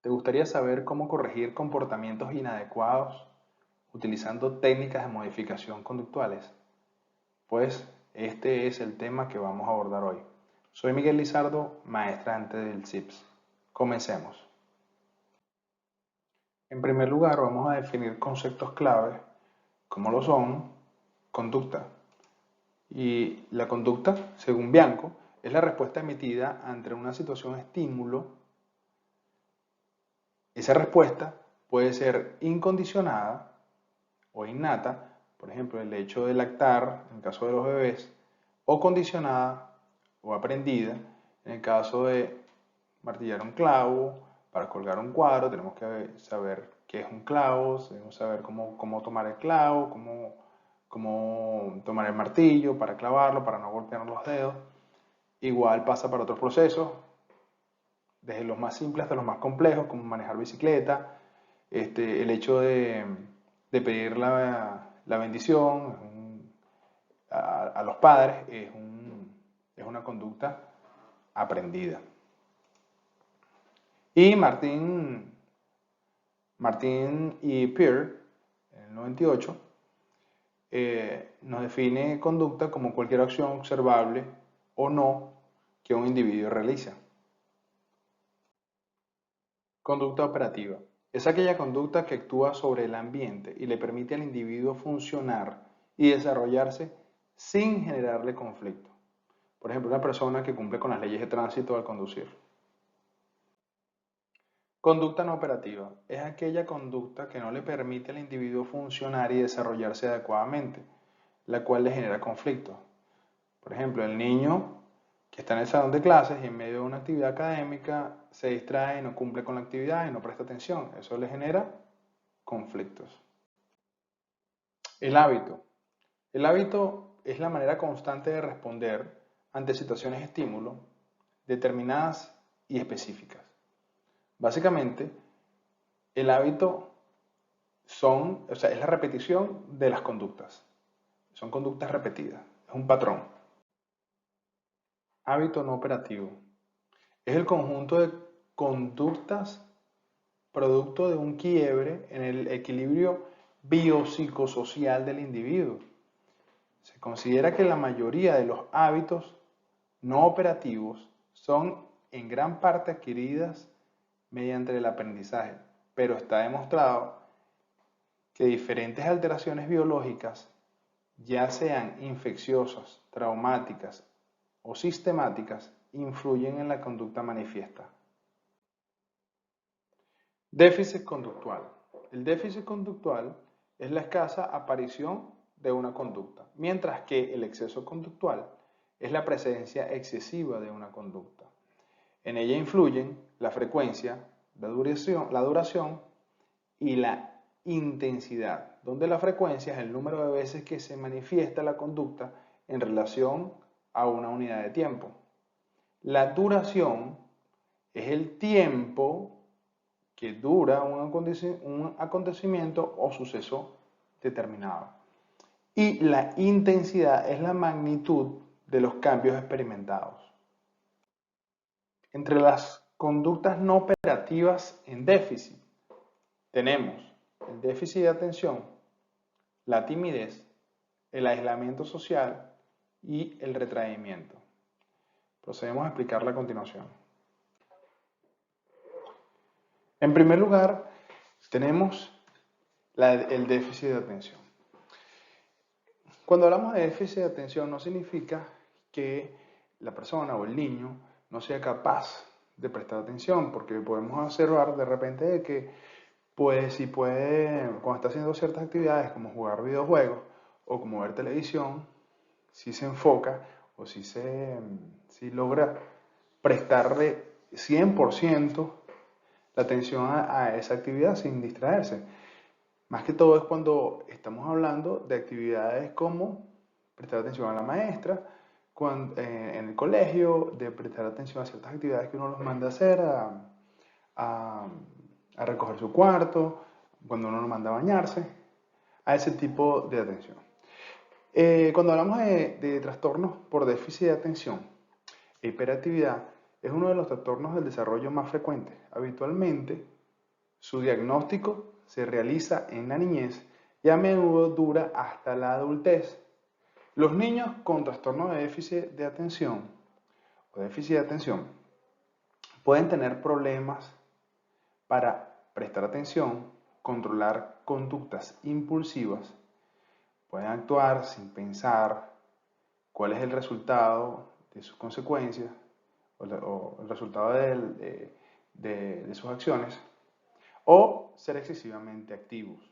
¿Te gustaría saber cómo corregir comportamientos inadecuados utilizando técnicas de modificación conductuales? Pues este es el tema que vamos a abordar hoy. Soy Miguel Lizardo, maestrante del CIPS. Comencemos. En primer lugar, vamos a definir conceptos clave como lo son conducta. Y la conducta, según Bianco, es la respuesta emitida ante una situación estímulo. Esa respuesta puede ser incondicionada o innata, por ejemplo, el hecho de lactar en el caso de los bebés, o condicionada o aprendida en el caso de martillar un clavo, para colgar un cuadro, tenemos que saber qué es un clavo, debemos saber cómo tomar el clavo, cómo tomar el martillo para clavarlo, para no golpear los dedos. Igual pasa para otros procesos, desde los más simples hasta los más complejos, como manejar bicicleta, el hecho de pedir la bendición a los padres es una conducta aprendida. Y Martín y Peer, en el 98, nos define conducta como cualquier acción observable o no que un individuo realiza. Conducta operativa. Es aquella conducta que actúa sobre el ambiente y le permite al individuo funcionar y desarrollarse sin generarle conflicto. Por ejemplo, una persona que cumple con las leyes de tránsito al conducir. Conducta no operativa. Es aquella conducta que no le permite al individuo funcionar y desarrollarse adecuadamente, la cual le genera conflicto. Por ejemplo, el niño que está en el salón de clases y en medio de una actividad académica se distrae y no cumple con la actividad y no presta atención. Eso le genera conflictos. El hábito. El hábito es la manera constante de responder ante situaciones de estímulo determinadas y específicas. Básicamente, el hábito es la repetición de las conductas. Son conductas repetidas, es un patrón. Hábito no operativo. Es el conjunto de conductas producto de un quiebre en el equilibrio biopsicosocial del individuo. Se considera que la mayoría de los hábitos no operativos son en gran parte adquiridas mediante el aprendizaje, pero está demostrado que diferentes alteraciones biológicas, ya sean infecciosas, traumáticas o sistemáticas, influyen en la conducta manifiesta. Déficit conductual. El déficit conductual es la escasa aparición de una conducta, mientras que el exceso conductual es la presencia excesiva de una conducta. En ella influyen la frecuencia, la duración y la intensidad, donde la frecuencia es el número de veces que se manifiesta la conducta en relación a una unidad de tiempo. La duración es el tiempo que dura un acontecimiento o suceso determinado. Y la intensidad es la magnitud de los cambios experimentados. Entre las conductas no operativas en déficit tenemos el déficit de atención, la timidez, el aislamiento social y el retraimiento. Procedemos a explicarla a continuación. En primer lugar, tenemos el déficit de atención. Cuando hablamos de déficit de atención no significa que la persona o el niño no sea capaz de prestar atención, porque podemos observar de repente de que cuando está haciendo ciertas actividades como jugar videojuegos o como ver televisión, si se enfoca o si logra prestarle 100% la atención a esa actividad sin distraerse. Más que todo es cuando estamos hablando de actividades como prestar atención a la maestra, en el colegio, de prestar atención a ciertas actividades que uno los manda a hacer, a recoger su cuarto, cuando uno lo manda a bañarse, a ese tipo de atención. Cuando hablamos de trastornos por déficit de atención e hiperactividad, es uno de los trastornos del desarrollo más frecuentes. Habitualmente, su diagnóstico se realiza en la niñez y a menudo dura hasta la adultez. Los niños con trastorno de déficit de atención pueden tener problemas para prestar atención, controlar conductas impulsivas, pueden actuar sin pensar cuál es el resultado de sus consecuencias o el resultado de sus acciones, o ser excesivamente activos.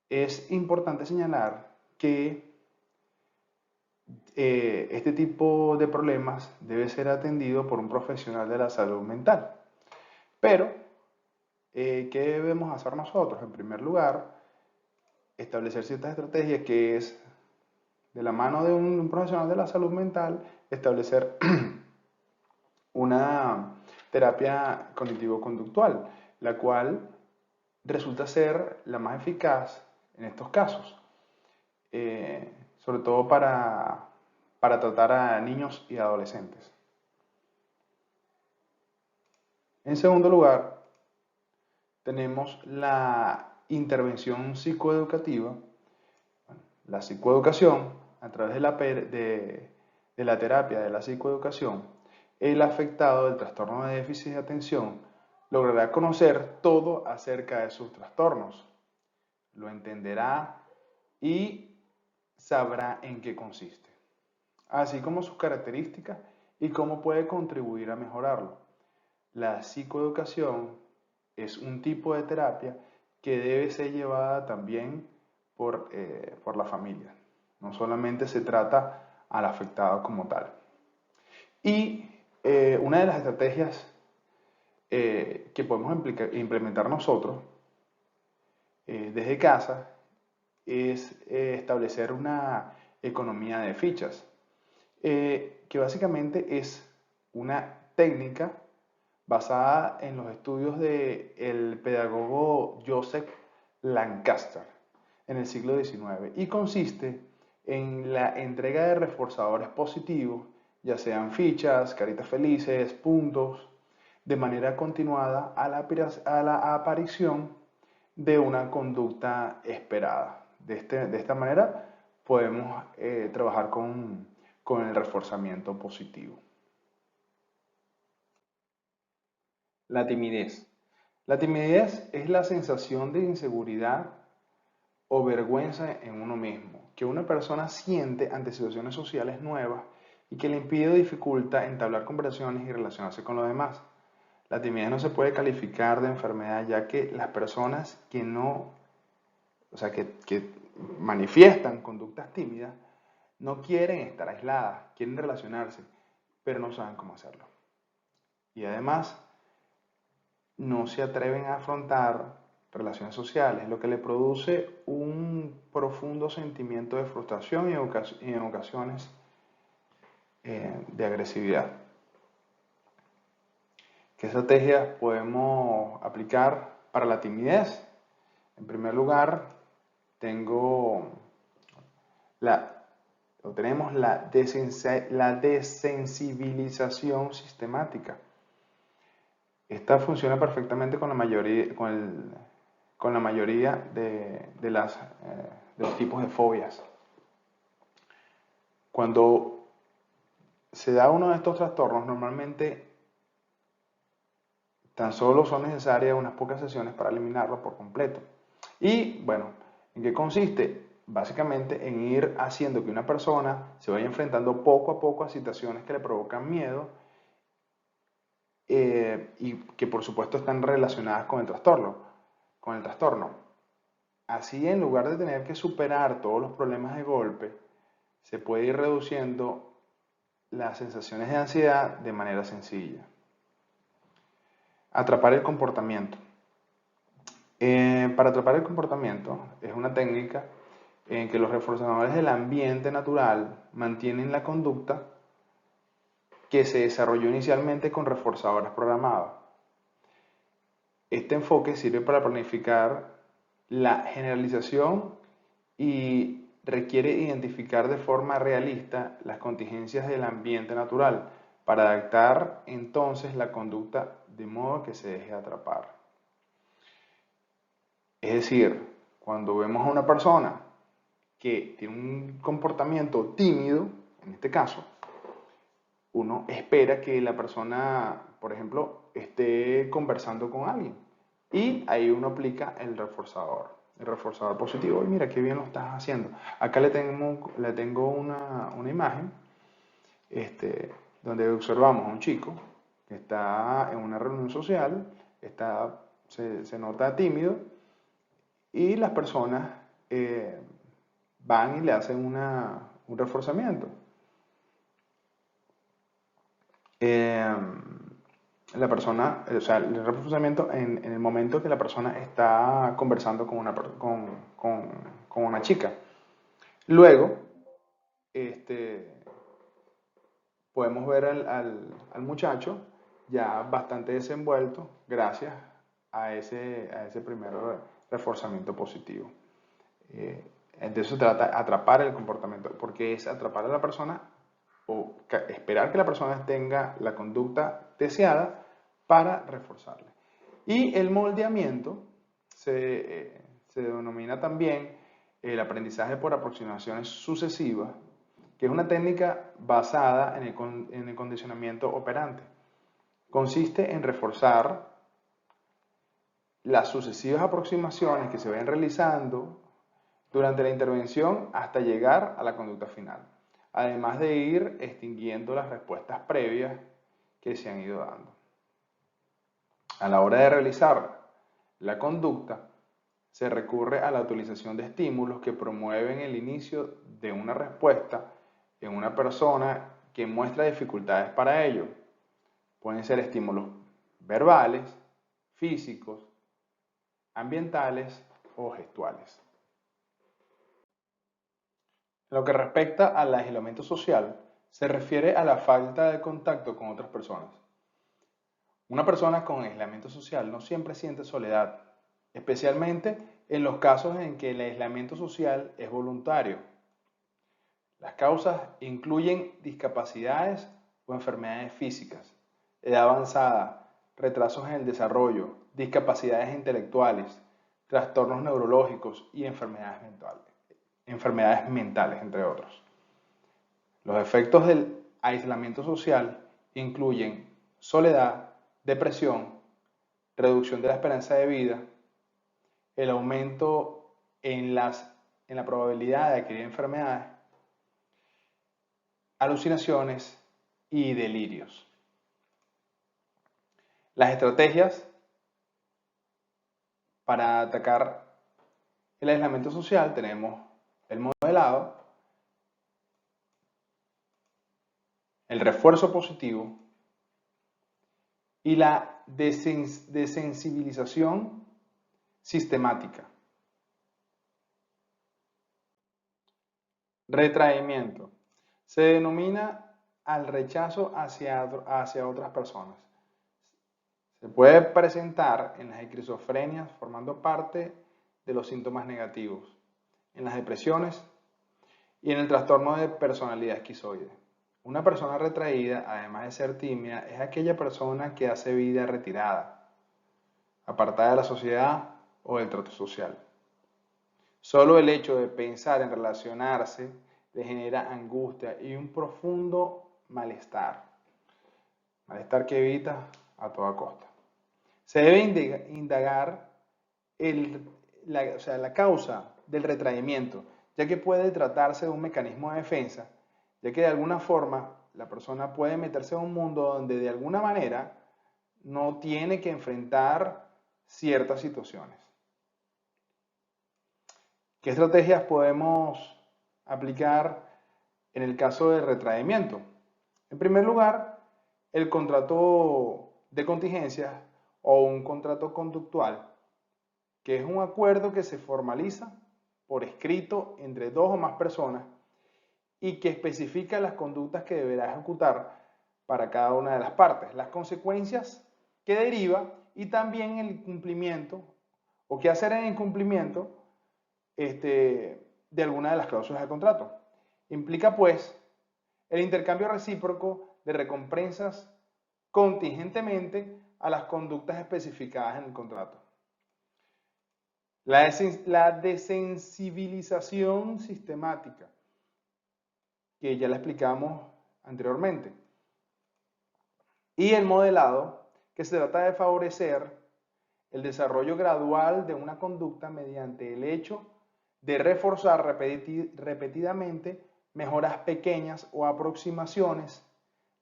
Es importante señalar que este tipo de problemas debe ser atendido por un profesional de la salud mental. Pero, ¿qué debemos hacer nosotros? En primer lugar, establecer ciertas estrategias que es, de la mano de un profesional de la salud mental, establecer una terapia cognitivo-conductual, la cual resulta ser la más eficaz en estos casos, sobre todo para tratar a niños y adolescentes. En segundo lugar, tenemos la intervención psicoeducativa. La psicoeducación, a través de la terapia de la psicoeducación, el afectado del trastorno de déficit de atención logrará conocer todo acerca de sus trastornos, lo entenderá y sabrá en qué consiste, así como sus características y cómo puede contribuir a mejorarlo. La psicoeducación es un tipo de terapia que debe ser llevada también por la familia. No solamente se trata al afectado como tal. Y una de las estrategias que podemos implementar nosotros desde casa es establecer una economía de fichas, que básicamente es una técnica basada en los estudios del pedagogo Joseph Lancaster en el siglo XIX y consiste en la entrega de reforzadores positivos, ya sean fichas, caritas felices, puntos, de manera continuada a la aparición de una conducta esperada. De esta manera podemos trabajar con el reforzamiento positivo. La timidez. La timidez es la sensación de inseguridad o vergüenza en uno mismo que una persona siente ante situaciones sociales nuevas y que le impide o dificulta entablar conversaciones y relacionarse con los demás. La timidez no se puede calificar de enfermedad, ya que las personas que manifiestan conductas tímidas no quieren estar aisladas, quieren relacionarse, pero no saben cómo hacerlo. Y además no se atreven a afrontar relaciones sociales, lo que le produce un profundo sentimiento de frustración y en ocasiones de agresividad. ¿Qué estrategias podemos aplicar para la timidez? En primer lugar, tenemos la desensibilización sistemática. Esta funciona perfectamente con la mayoría de los tipos de fobias. Cuando se da uno de estos trastornos, normalmente tan solo son necesarias unas pocas sesiones para eliminarlo por completo. Y bueno, ¿en qué consiste? Básicamente en ir haciendo que una persona se vaya enfrentando poco a poco a situaciones que le provocan miedo y que por supuesto están relacionadas con el trastorno. Así, en lugar de tener que superar todos los problemas de golpe, se puede ir reduciendo las sensaciones de ansiedad de manera sencilla. Atrapar el comportamiento. Para atrapar el comportamiento es una técnica en que los reforzadores del ambiente natural mantienen la conducta que se desarrolló inicialmente con reforzadores programados. Este enfoque sirve para planificar la generalización y requiere identificar de forma realista las contingencias del ambiente natural, para adaptar entonces la conducta de modo que se deje atrapar. Es decir, cuando vemos a una persona que tiene un comportamiento tímido, en este caso, uno espera que la persona, por ejemplo, esté conversando con alguien. Y ahí uno aplica el reforzador positivo. Y mira, qué bien lo estás haciendo. Acá le tengo una imagen donde observamos a un chico que está en una reunión social, se nota tímido, y las personas van y le hacen un reforzamiento. La persona, o sea, el reforzamiento en el momento que la persona está conversando con una chica. Luego, podemos ver al muchacho ya bastante desenvuelto gracias a ese primer reforzamiento positivo. De eso se trata, atrapar el comportamiento, porque es atrapar a la persona o esperar que la persona tenga la conducta deseada para reforzarla. Y el moldeamiento se denomina también el aprendizaje por aproximaciones sucesivas, que es una técnica basada en el condicionamiento operante. Consiste en reforzar las sucesivas aproximaciones que se vayan realizando durante la intervención hasta llegar a la conducta final, además de ir extinguiendo las respuestas previas que se han ido dando. A la hora de realizar la conducta, se recurre a la utilización de estímulos que promueven el inicio de una respuesta en una persona que muestra dificultades para ello. Pueden ser estímulos verbales, físicos, ambientales o gestuales. En lo que respecta al aislamiento social, se refiere a la falta de contacto con otras personas. Una persona con aislamiento social no siempre siente soledad, especialmente en los casos en que el aislamiento social es voluntario. Las causas incluyen discapacidades o enfermedades físicas, edad avanzada, retrasos en el desarrollo, discapacidades intelectuales, trastornos neurológicos y enfermedades mentales, entre otros. Los efectos del aislamiento social incluyen soledad, depresión, reducción de la esperanza de vida, el aumento en la probabilidad de adquirir enfermedades, alucinaciones y delirios. Las estrategias para atacar el aislamiento social tenemos el modelado, el refuerzo positivo y la desensibilización sistemática. Retraimiento. Se denomina al rechazo hacia otras personas. Se puede presentar en las esquizofrenias formando parte de los síntomas negativos, en las depresiones y en el trastorno de personalidad esquizoide. Una persona retraída, además de ser tímida, es aquella persona que hace vida retirada, apartada de la sociedad o del trato social. Solo el hecho de pensar en relacionarse le genera angustia y un profundo malestar. Malestar que evita a toda costa. Se debe indagar la causa del retraimiento, ya que puede tratarse de un mecanismo de defensa, ya que de alguna forma la persona puede meterse en un mundo donde de alguna manera no tiene que enfrentar ciertas situaciones. ¿Qué estrategias podemos aplicar en el caso del retraimiento? En primer lugar, el contrato de contingencia o un contrato conductual, que es un acuerdo que se formaliza por escrito entre dos o más personas y que especifica las conductas que deberá ejecutar para cada una de las partes, las consecuencias que deriva y también el cumplimiento o qué hacer en el cumplimiento de alguna de las cláusulas del contrato. Implica pues el intercambio recíproco de recompensas contingentemente a las conductas especificadas en el contrato. La desensibilización sistemática, que ya la explicamos anteriormente. Y el modelado, que se trata de favorecer el desarrollo gradual de una conducta mediante el hecho de reforzar repetidamente mejoras pequeñas o aproximaciones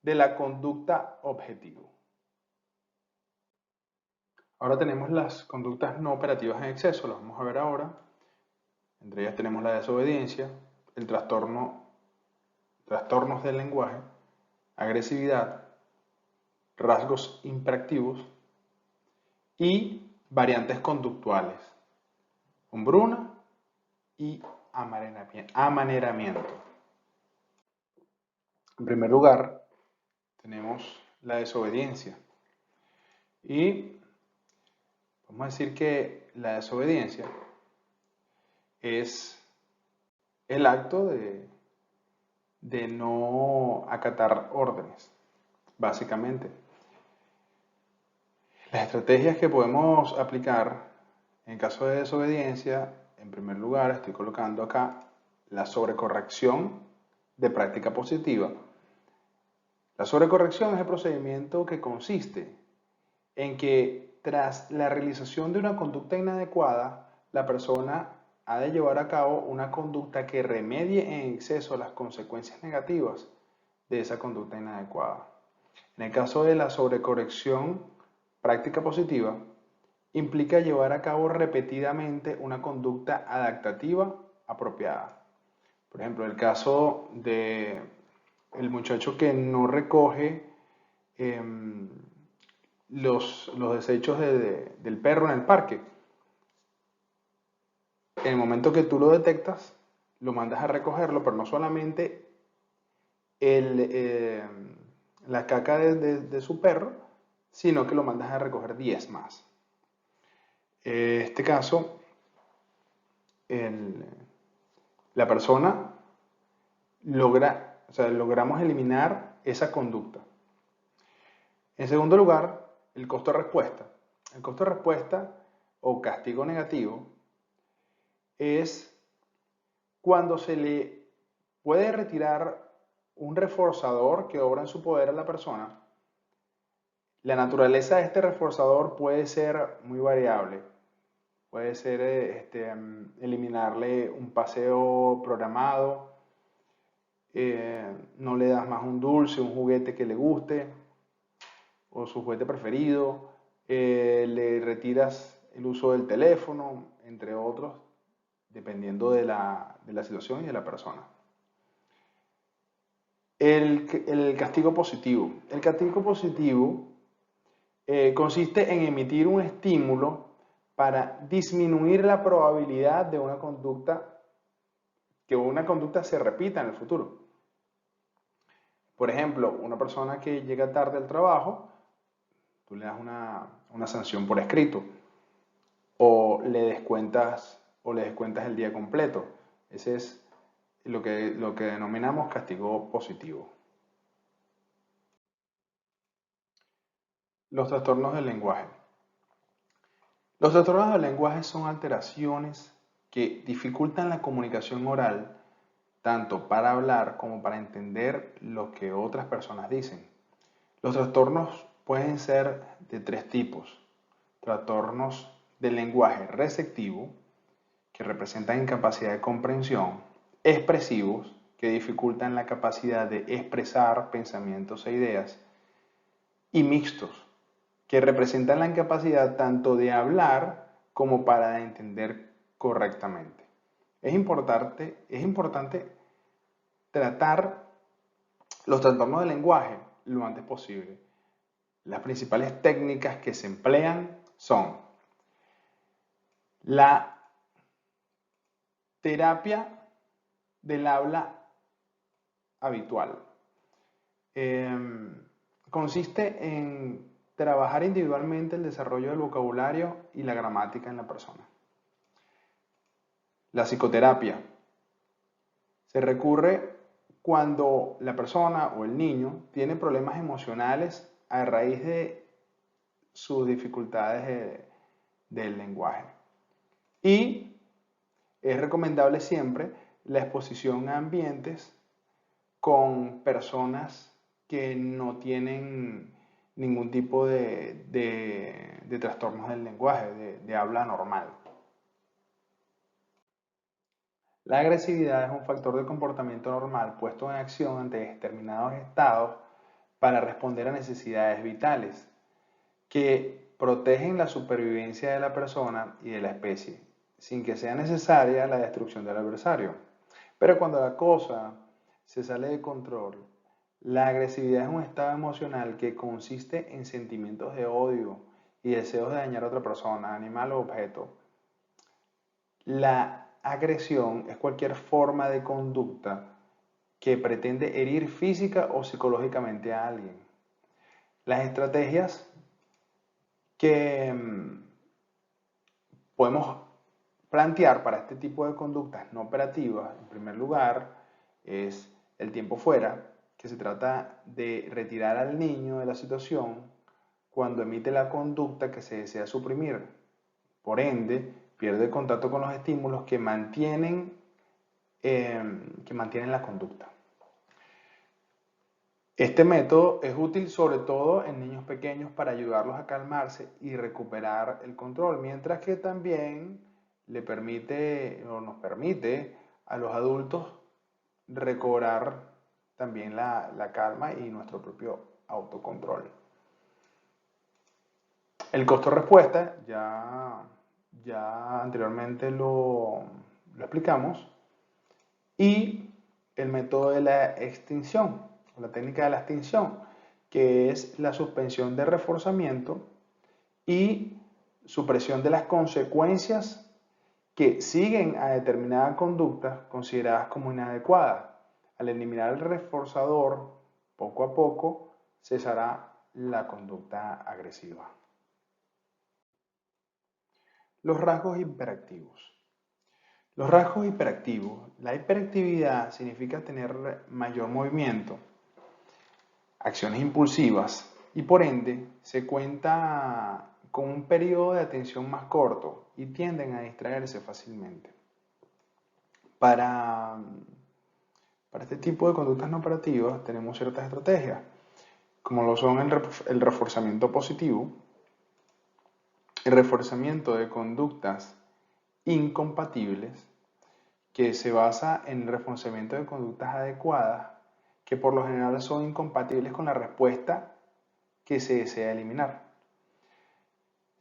de la conducta objetivo. Ahora tenemos las conductas no operativas en exceso, las vamos a ver ahora. Entre ellas tenemos la desobediencia, el trastornos del lenguaje, agresividad, rasgos hiperactivos y variantes conductuales, hombruna y amaneramiento. En primer lugar, tenemos la desobediencia. Y vamos a decir que la desobediencia es el acto de no acatar órdenes, básicamente. Las estrategias que podemos aplicar en caso de desobediencia, en primer lugar, estoy colocando acá la sobrecorrección de práctica positiva. La sobrecorrección es el procedimiento que consiste en que tras la realización de una conducta inadecuada, la persona ha de llevar a cabo una conducta que remedie en exceso las consecuencias negativas de esa conducta inadecuada. En el caso de la sobrecorrección práctica positiva, implica llevar a cabo repetidamente una conducta adaptativa apropiada. Por ejemplo, el caso de el muchacho que no recoge los desechos del perro en el parque. En el momento que tú lo detectas, lo mandas a recogerlo, pero no solamente la caca de su perro, sino que lo mandas a recoger 10 más. En este caso, la persona logramos eliminar esa conducta. En segundo lugar, el costo de respuesta. El costo de respuesta o castigo negativo es cuando se le puede retirar un reforzador que obra en su poder a la persona. La naturaleza de este reforzador puede ser muy variable. Puede ser eliminarle un paseo programado, no le das más un dulce, un juguete que le guste o su juguete preferido, le retiras el uso del teléfono, entre otros, dependiendo de la situación y de la persona. El castigo positivo. El castigo positivo consiste en emitir un estímulo para disminuir la probabilidad de que una conducta se repita en el futuro. Por ejemplo, una persona que llega tarde al trabajo, tú le das una sanción por escrito o le descuentas el día completo. Ese es lo que denominamos castigo positivo. Los trastornos del lenguaje. Los trastornos del lenguaje son alteraciones que dificultan la comunicación oral, tanto para hablar como para entender lo que otras personas dicen. Los trastornos pueden ser de 3 tipos. Trastornos del lenguaje receptivo, que representan incapacidad de comprensión, expresivos, que dificultan la capacidad de expresar pensamientos e ideas, y mixtos, que representan la incapacidad tanto de hablar como para entender correctamente. Es importante tratar los trastornos del lenguaje lo antes posible. Las principales técnicas que se emplean son la terapia del habla habitual. Consiste en trabajar individualmente el desarrollo del vocabulario y la gramática en la persona. La psicoterapia. Se recurre cuando la persona o el niño tiene problemas emocionales a raíz de sus dificultades del lenguaje. Y es recomendable siempre la exposición a ambientes con personas que no tienen ningún tipo de trastornos del lenguaje, de habla normal. La agresividad es un factor de comportamiento normal puesto en acción ante determinados estados para responder a necesidades vitales que protegen la supervivencia de la persona y de la especie, sin que sea necesaria la destrucción del adversario. Pero cuando la cosa se sale de control, la agresividad es un estado emocional que consiste en sentimientos de odio y deseos de dañar a otra persona, animal o objeto. La agresión es cualquier forma de conducta que pretende herir física o psicológicamente a alguien. Las estrategias que podemos plantear para este tipo de conductas no operativas, en primer lugar, es el tiempo fuera, que se trata de retirar al niño de la situación cuando emite la conducta que se desea suprimir. Por ende, pierde contacto con los estímulos que mantienen la conducta. Este método es útil sobre todo en niños pequeños para ayudarlos a calmarse y recuperar el control, mientras que también le permite o nos permite a los adultos recobrar también la calma y nuestro propio autocontrol. El costo-respuesta ya anteriormente lo explicamos, y el método de la extinción, la técnica de la extinción, que es la suspensión de reforzamiento y supresión de las consecuencias que siguen a determinada conducta consideradas como inadecuadas. Al eliminar el reforzador, poco a poco cesará la conducta agresiva. Los rasgos hiperactivos. Los rasgos hiperactivos. La hiperactividad significa tener mayor movimiento, acciones impulsivas y por ende se cuenta con un periodo de atención más corto y tienden a distraerse fácilmente. Para este tipo de conductas no operativas tenemos ciertas estrategias, como lo son el reforzamiento positivo, el reforzamiento de conductas incompatibles, que se basa en el reforzamiento de conductas adecuadas que por lo general son incompatibles con la respuesta que se desea eliminar.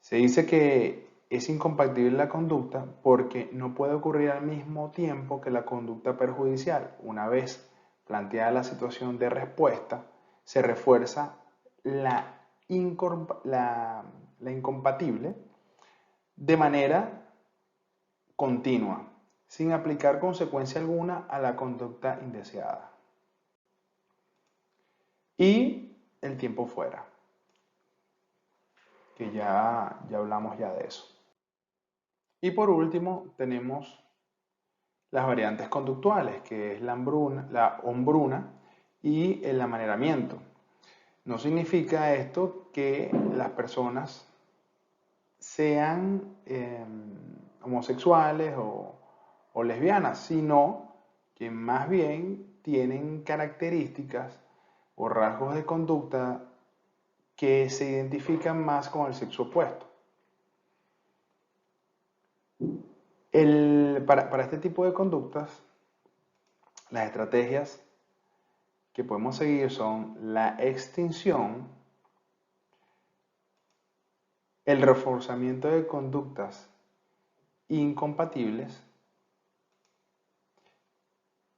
Se dice que es incompatible la conducta porque no puede ocurrir al mismo tiempo que la conducta perjudicial. Una vez planteada la situación de respuesta, se refuerza la incompatible de manera continua, sin aplicar consecuencia alguna a la conducta indeseada. Y el tiempo fuera, que ya hablamos ya de eso. Y por último tenemos las variantes conductuales, que es la hombruna y el amaneramiento. No significa esto que las personas sean homosexuales o lesbianas, sino que más bien tienen características o rasgos de conducta que se identifican más con el sexo opuesto. Para este tipo de conductas, las estrategias que podemos seguir son la extinción, el reforzamiento de conductas incompatibles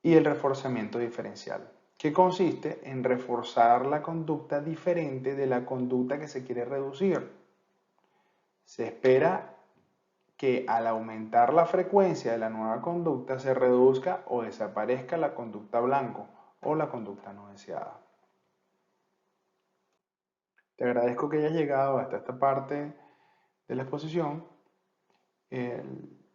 y el reforzamiento diferencial, que consiste en reforzar la conducta diferente de la conducta que se quiere reducir. Se espera que al aumentar la frecuencia de la nueva conducta se reduzca o desaparezca la conducta blanco o la conducta no deseada. Te agradezco que hayas llegado hasta esta parte de la exposición.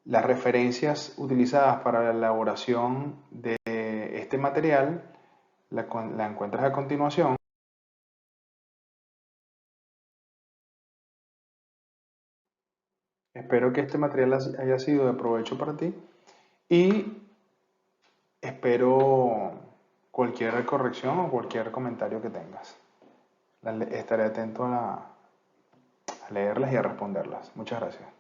Las referencias utilizadas para la elaboración de este material la encuentras a continuación. Espero que este material haya sido de provecho para ti y espero cualquier corrección o cualquier comentario que tengas. Estaré atento a leerlas y a responderlas. Muchas gracias.